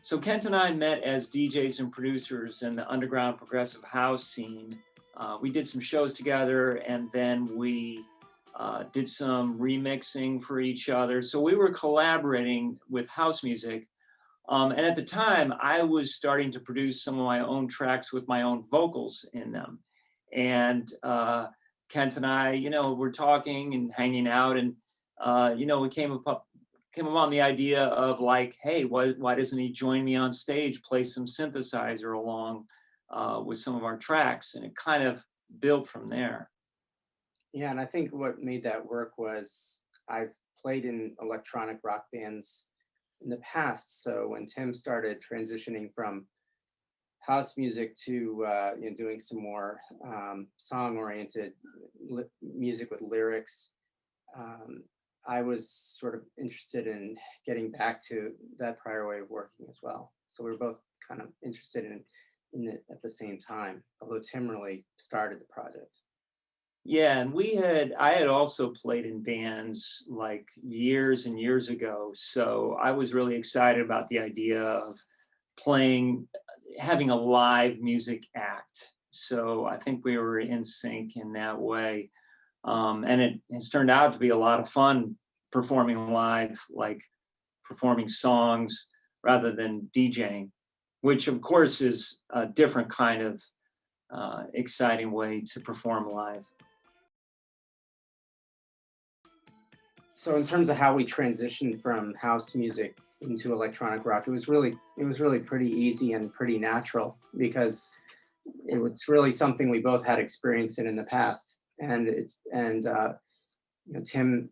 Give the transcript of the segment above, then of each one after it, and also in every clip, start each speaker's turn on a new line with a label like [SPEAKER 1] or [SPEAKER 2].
[SPEAKER 1] So Kent and I met as DJs and producers in the underground progressive house scene. We did some shows together, and then we did some remixing for each other. So we were collaborating with house music. And at the time, I was starting to produce some of my own tracks with my own vocals in them. And Kent and I, were talking and hanging out, and we came upon the idea of like, hey, why doesn't he join me on stage, play some synthesizer along with some of our tracks? And it kind of built from there.
[SPEAKER 2] Yeah, and I think what made that work was I've played in electronic rock bands in the past. So when Tim started transitioning from house music to doing some more song-oriented music with lyrics, um, I was sort of interested in getting back to that prior way of working as well. So we were both kind of interested in it at the same time, although Tim really started the project.
[SPEAKER 1] Yeah, and I had also played in bands like years and years ago. So I was really excited about the idea of playing, having a live music act. So I think we were in sync in that way. And it has turned out to be a lot of fun performing live, like performing songs rather than DJing, which of course is a different kind of exciting way to perform live.
[SPEAKER 2] So in terms of how we transitioned from house music into electronic rock, it was really pretty easy and pretty natural because it was really something we both had experience in the past. Tim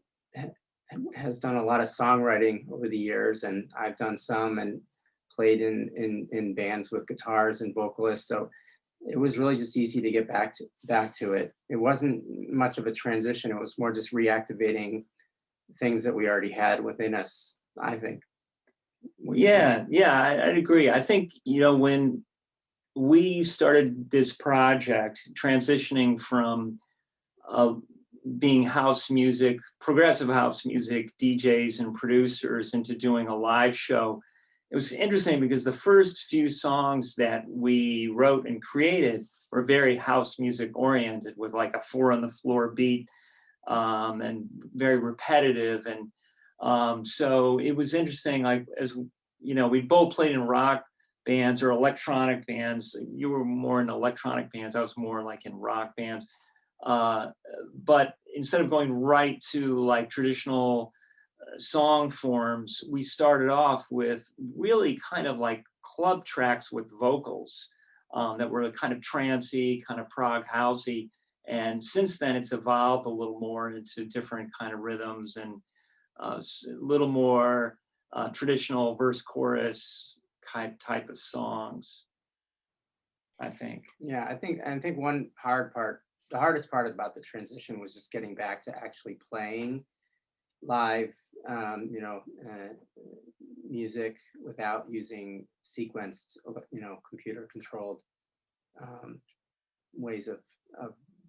[SPEAKER 2] has done a lot of songwriting over the years, and I've done some and played in bands with guitars and vocalists. So it was really just easy to get back to it. It wasn't much of a transition. It was more just reactivating things that we already had within us, I think. What do you think?
[SPEAKER 1] Yeah, I'd agree. I think, when we started this project, transitioning from uh, being house music, progressive house music DJs and producers into doing a live show, it was interesting because the first few songs that we wrote and created were very house music oriented with like a four on the floor beat, and very repetitive. And so it was interesting, like, as we both played in rock bands or electronic bands. You were more in electronic bands, I was more like in rock bands. Uh, but instead of going right to like traditional song forms, we started off with really kind of like club tracks with vocals that were kind of trancey, kind of prog housey. And since then, it's evolved a little more into different kind of rhythms and a little more traditional verse chorus type of songs, I think.
[SPEAKER 2] Yeah, I think one hard part, the hardest part about the transition was just getting back to actually playing live, um, you know, uh, music without using sequenced, computer controlled um, ways of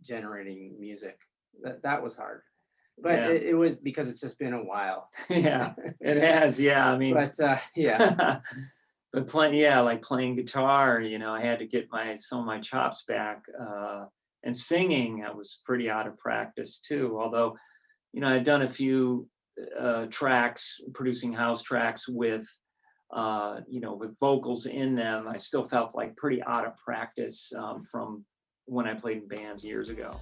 [SPEAKER 2] generating music. That was hard, but
[SPEAKER 1] Yeah.
[SPEAKER 2] it was because it's just been a while.
[SPEAKER 1] Yeah, it has. Yeah, I mean,
[SPEAKER 2] But yeah,
[SPEAKER 1] but playing, yeah, like playing guitar, I had to get some of my chops back. And singing, I was pretty out of practice too. Although, I'd done a few tracks, producing house tracks with vocals in them. I still felt like pretty out of practice from when I played in bands years ago.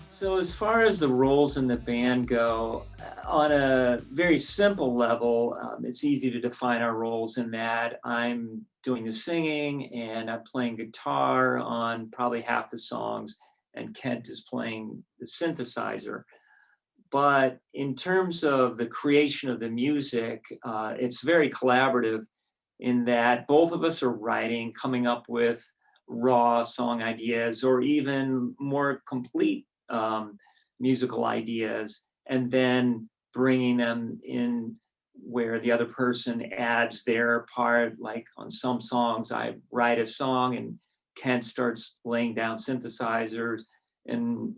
[SPEAKER 1] So as far as the roles in the band go, on a very simple level, it's easy to define our roles in that I'm doing the singing and I'm playing guitar on probably half the songs, and Kent is playing the synthesizer. But in terms of the creation of the music, it's very collaborative in that both of us are writing, coming up with raw song ideas or even more complete musical ideas, and then bringing them in where the other person adds their part. Like on some songs, I write a song and Kent starts laying down synthesizers. In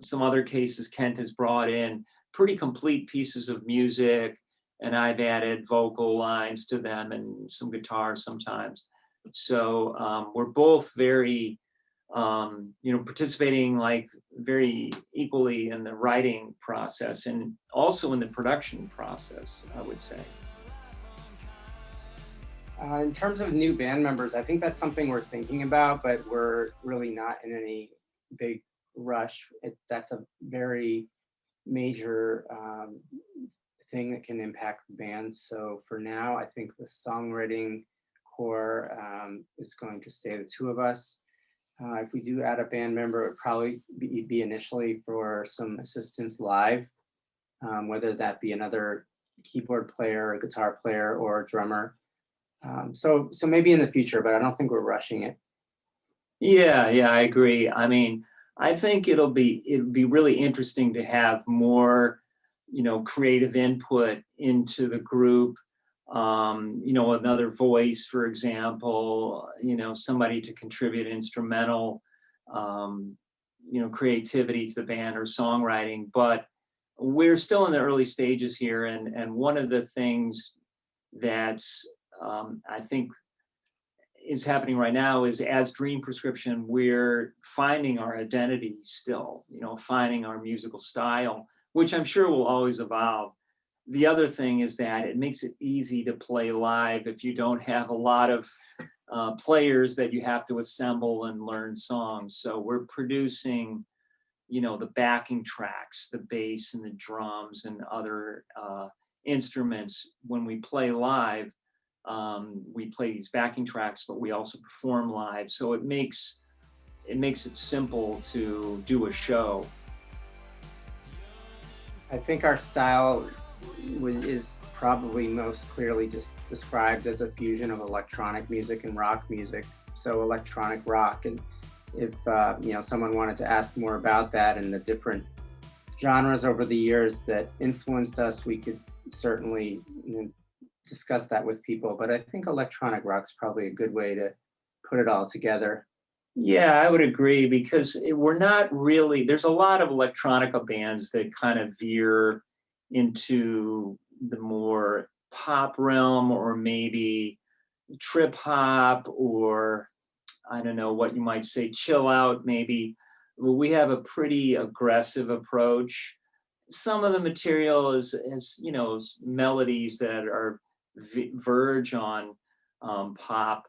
[SPEAKER 1] some other cases, Kent has brought in pretty complete pieces of music and I've added vocal lines to them and some guitar sometimes. So we're both very, participating like very equally in the writing process and also in the production process, I would say.
[SPEAKER 2] In terms of new band members, I think that's something we're thinking about, but we're really not in any big rush. That's a very major thing that can impact the band. So for now, I think the songwriting core is going to stay the two of us. If we do add a band member, it would probably be initially for some assistance live, whether that be another keyboard player, a guitar player, or a drummer. So maybe in the future, but I don't think we're rushing it.
[SPEAKER 1] Yeah, yeah, I agree. I mean, I think it'd be really interesting to have more, creative input into the group. Another voice, for example, somebody to contribute instrumental, creativity to the band or songwriting. But we're still in the early stages here, and one of the things that's I think is happening right now is as Dream Prescription, we're finding our identity still, finding our musical style, which I'm sure will always evolve. The other thing is that it makes it easy to play live if you don't have a lot of players that you have to assemble and learn songs. So we're producing, the backing tracks, the bass and the drums and other instruments. When we play live, we play these backing tracks, but we also perform live. So it makes it simple to do a show.
[SPEAKER 2] I think our style is probably most clearly just described as a fusion of electronic music and rock music. So electronic rock, and if someone wanted to ask more about that and the different genres over the years that influenced us, we could certainly discuss that with people. But I think electronic rock's probably a good way to put it all together.
[SPEAKER 1] Yeah, I would agree because we're not really, there's a lot of electronica bands that kind of veer into the more pop realm or maybe trip hop or I don't know what you might say, chill out maybe. Well, we have a pretty aggressive approach. Some of the material is melodies that are verge on pop.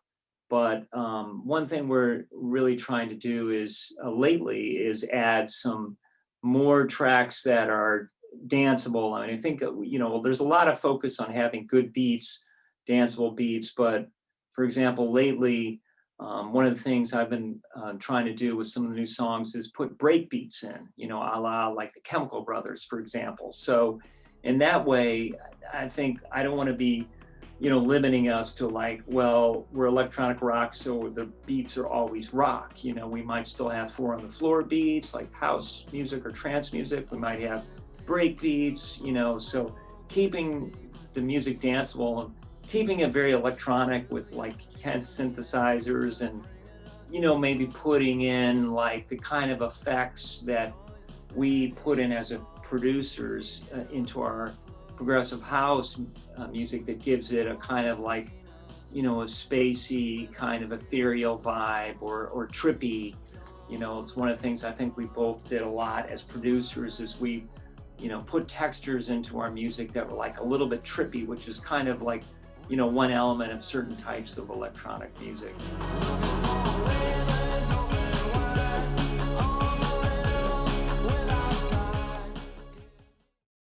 [SPEAKER 1] But one thing we're really trying to do is lately is add some more tracks that are danceable. I mean, I think, there's a lot of focus on having good beats, danceable beats. But for example, lately, one of the things I've been trying to do with some of the new songs is put break beats in, a la like the Chemical Brothers, for example. So in that way, I think I don't want to be limiting us to like, well, we're electronic rock, so the beats are always rock. We might still have 4 on the floor beats like house music or trance music. We might have break beats, so keeping the music danceable and keeping it very electronic with like Kent synthesizers and, maybe putting in like the kind of effects that we put in as a producers into our progressive house music that gives it a kind of like, a spacey kind of ethereal vibe or trippy. It's one of the things I think we both did a lot as producers is we, put textures into our music that were like a little bit trippy, which is kind of like, one element of certain types of electronic music.